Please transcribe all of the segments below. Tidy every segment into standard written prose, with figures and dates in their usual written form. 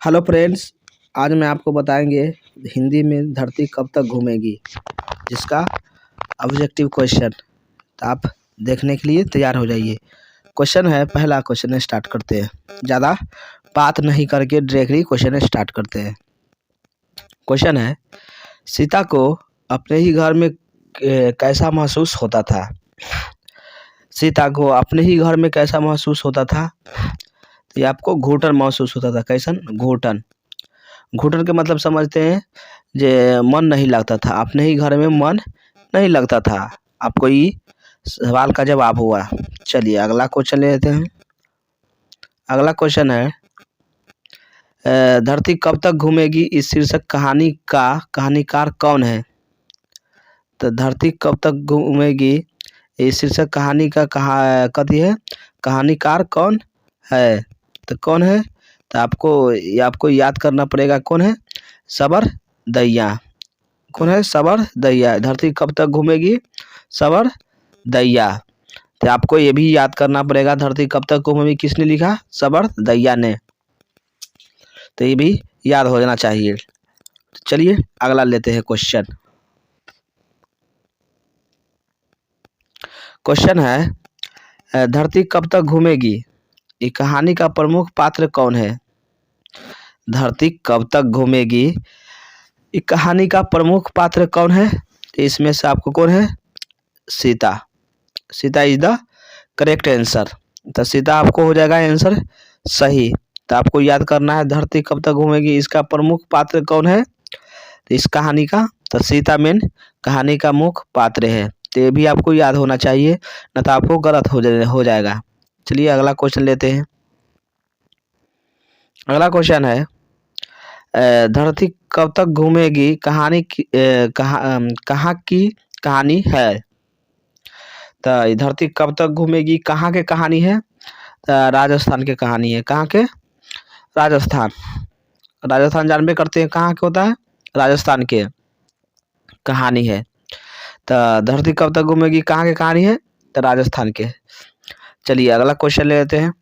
Hello friends, आज मैं आपको बताएंगे हिंदी में धरती कब तक घूमेगी, जिसका ऑब्जेक्टिव क्वेश्चन। तो आप देखने के लिए तैयार हो जाइए। क्वेश्चन है, पहला क्वेश्चन स्टार्ट करते हैं। ज़्यादा बात नहीं करके डायरेक्टली क्वेश्चन स्टार्ट करते हैं। क्वेश्चन है, सीता को अपने ही घर में कैसा महसूस होता था? सीता को अपने ही घर में कैसा महसूस होता था? तो ये आपको घुटन महसूस होता था। कैसन? घुटन। घुटन के मतलब समझते हैं, जे मन नहीं लगता था, अपने ही घर में मन नहीं लगता था। आपको ये सवाल का जवाब हुआ। चलिए अगला क्वेश्चन ले लेते हैं। अगला क्वेश्चन है, धरती कब तक घूमेगी इस शीर्षक कहानी का कहानीकार कौन है? तो धरती कब तक घूमेगी इस शीर्षक कहानी का कथी है, कहानीकार कौन है? तो कौन है? तो आपको याद करना पड़ेगा। कौन है? सबर दैया। कौन है? सबर दैया। धरती कब तक घूमेगी? सबर दैया। तो आपको ये भी याद करना पड़ेगा, धरती कब तक घूमेगी किसने लिखा? सबर दैया ने। तो ये भी याद हो जाना चाहिए। चलिए अगला लेते हैं क्वेश्चन। क्वेश्चन है, धरती कब तक घूमेगी ये कहानी का प्रमुख पात्र कौन है? धरती कब तक घूमेगी ये कहानी का प्रमुख पात्र कौन है? इसमें से आपको कौन है? Sita. Sita is the correct answer. तो सीता आपको हो जाएगा आंसर सही। तो आपको याद करना है, धरती कब तक घूमेगी इसका प्रमुख पात्र कौन है इस कहानी का? तो सीता मेन कहानी का मुख्य पात्र है। तो ये भी आपको याद होना चाहिए, न तो आपको गलत हो जाएगा। चलिए अगला क्वेश्चन लेते हैं। अगला क्वेश्चन है, धरती कब तक घूमेगी कहानी कहाँ की कहानी है? तो धरती कब तक घूमेगी कहाँ के कहानी है? तो राजस्थान के कहानी है। कहाँ के? राजस्थान। राजस्थान जानबे करते हैं कहाँ के होता है? राजस्थान के कहानी है। तो धरती कब तक घूमेगी कहाँ के कहानी है? तो राजस्थान के। चलिए अगला क्वेश्चन ले लेते हैं।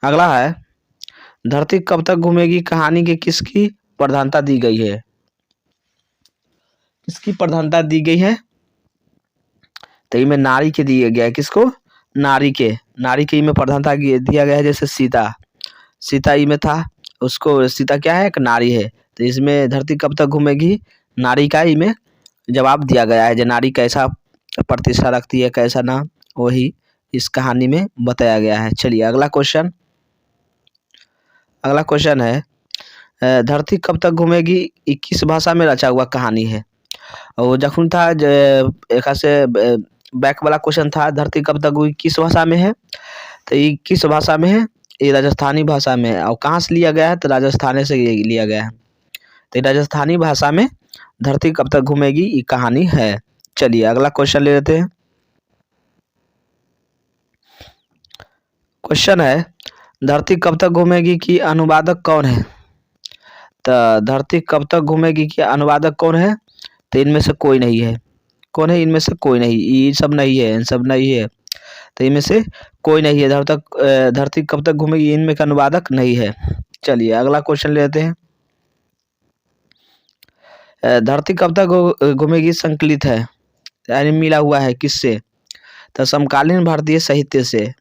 अगला है, धरती कब तक घूमेगी कहानी के किसकी प्रधानता दी गई है? किसकी प्रधानता दी गई है? तो इनमें नारी के दिया गया है। किसको? नारी के। नारी के इनमें प्रधानता दिया गया है। जैसे सीता, सीता इनमें था, उसको सीता क्या है? एक नारी है। तो इसमें धरती कब तक घूमेगी नारी का इनमें जवाब दिया गया है। जो नारी कैसा प्रतिष्ठा रखती है कैसा ना, वही इस कहानी में बताया गया है। चलिए अगला क्वेश्चन। अगला क्वेश्चन है, धरती कब तक घूमेगी ये किस भाषा में रचा हुआ कहानी है? और वो जखून था एक से बैक वाला क्वेश्चन था, धरती कब तक हुई किस भाषा में है? तो ये किस भाषा में है? ये राजस्थानी भाषा में है। और कहाँ से लिया गया है? तो राजस्थान से लिया गया है। तो राजस्थानी भाषा में धरती कब तक घूमेगी ये कहानी है। चलिए अगला क्वेश्चन ले लेते हैं। क्वेश्चन है, धरती कब तक घूमेगी की अनुवादक कौन है? तो धरती कब तक घूमेगी की अनुवादक कौन है? तो इनमें से कोई नहीं है। कौन है? इनमें से कोई नहीं, ये सब नहीं है, इन सब नहीं है। तो इनमें से कोई नहीं है। धरती कब तक घूमेगी इनमें का अनुवादक नहीं है। चलिए अगला क्वेश्चन लेते हैं। धरती कब तक घूमेगी संकलित है, यानी मिला हुआ है किससे? तो समकालीन भारतीय साहित्य से।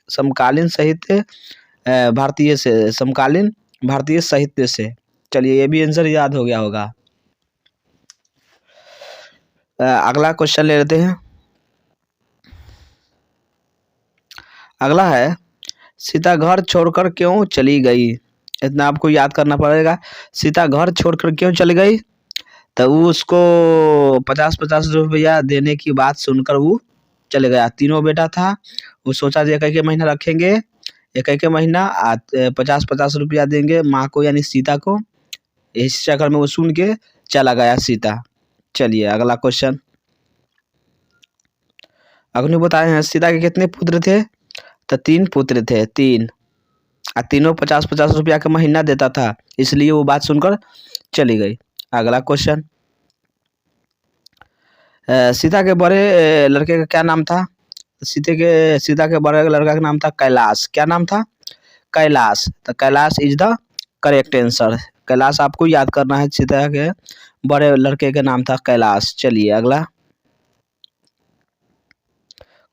समकालीन साहित्य भारतीय से, समकालीन भारतीय साहित्य से। चलिए ये भी आंसर याद हो गया होगा। अगला क्वेश्चन ले लेते हैं। अगला है, सीता घर छोड़कर क्यों चली गई? इतना आपको याद करना पड़ेगा। सीता घर छोड़कर क्यों चली गई? तो वो उसको 50-50 रुपया देने की बात सुनकर वो चले गया। तीनों बेटा था, वो सोचा एक एक महीना रखेंगे, एक एक महीना 50-50 रुपया देंगे माँ को यानी सीता को। इस चक्कर में वो सुन के चला गया सीता। चलिए अगला क्वेश्चन। अग्नि बताए हैं सीता के कितने पुत्र थे? तो 3 पुत्र थे, 3। और तीनों 50-50 रुपया का महीना देता था, इसलिए वो बात सुनकर चली गई। अगला क्वेश्चन, सीता के बड़े लड़के का क्या नाम था? सीता के बड़े लड़का का नाम था कैलाश। क्या नाम था? कैलाश। तो Kailash is the correct answer. Kailash आपको याद करना है। सीता के बड़े लड़के का नाम था कैलाश। चलिए अगला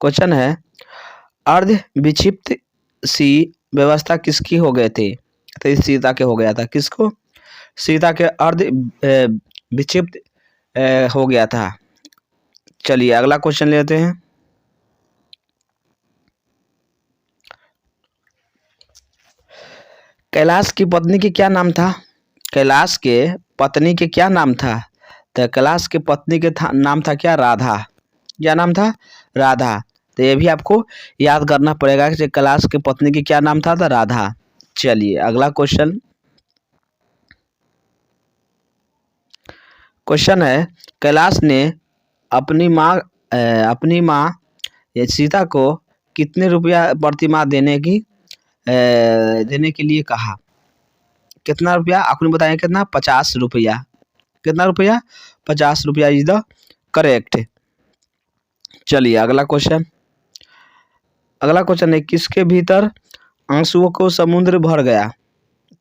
क्वेश्चन है, अर्ध विक्षिप्त सी व्यवस्था किसकी हो गए थे? तो इस सीता के हो गया था। किसको? सीता के अर्ध विक्षिप्त हो गया था। चलिए अगला क्वेश्चन लेते हैं। कैलाश की पत्नी के क्या नाम था? कैलाश के पत्नी के क्या नाम था? तो कैलाश की पत्नी के नाम था क्या? राधा। क्या नाम था? राधा। तो ये भी आपको याद करना पड़ेगा कि कैलाश की पत्नी की क्या नाम था? तो राधा। चलिए अगला क्वेश्चन है, कैलाश ने अपनी माँ सीता को कितने रुपया प्रति माह देने के लिए कहा? कितना रुपया? आपने बताया कितना? 50 रुपया। कितना रुपया? 50 रुपया इज द करेक्ट। चलिए अगला क्वेश्चन है, किसके भीतर आंसुओं को समुद्र भर गया?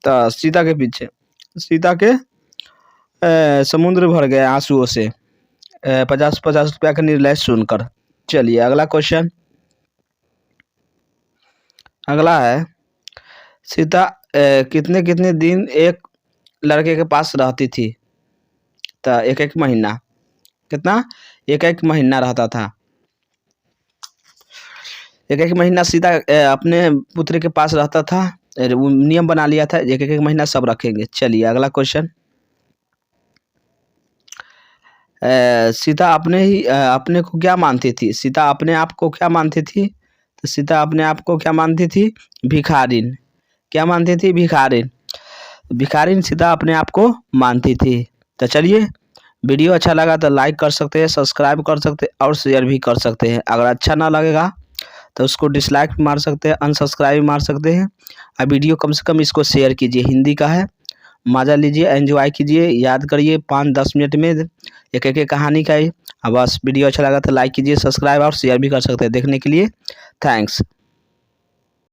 तो सीता के पीछे। सीता के समुद्र भर गया आंसुओं से 50 रुपया का निर्णय सुनकर। चलिए अगला क्वेश्चन है, सीता कितने दिन एक लड़के के पास रहती थी? तो एक महीना। कितना? एक महीना रहता था। एक महीना सीता अपने पुत्र के पास रहता था। नियम बना लिया था एक महीना सब रखेंगे। चलिए अगला क्वेश्चन, सीता अपने को क्या मानती थी? सीता अपने आप को क्या मानती थी? तो सीता अपने आप को क्या मानती थी? भिखारिन। क्या मानती थी? भिखारिन। भिखारिन सीता अपने आप को मानती थी। तो चलिए, वीडियो अच्छा लगा तो लाइक कर सकते हैं, सब्सक्राइब कर सकते हैं और शेयर भी कर सकते हैं। अगर अच्छा ना लगेगा तो उसको डिसलाइक मार सकते हैं, अनसब्सक्राइब मार सकते हैं। अब वीडियो कम से कम इसको शेयर कीजिए। हिंदी का है, मज़ा लीजिए, एंजॉय कीजिए, याद करिए 5-10 मिनट में एक कहानी का ही। अब बस वीडियो अच्छा लगा तो लाइक कीजिए, सब्सक्राइब और शेयर भी कर सकते हैं। देखने के लिए थैंक्स।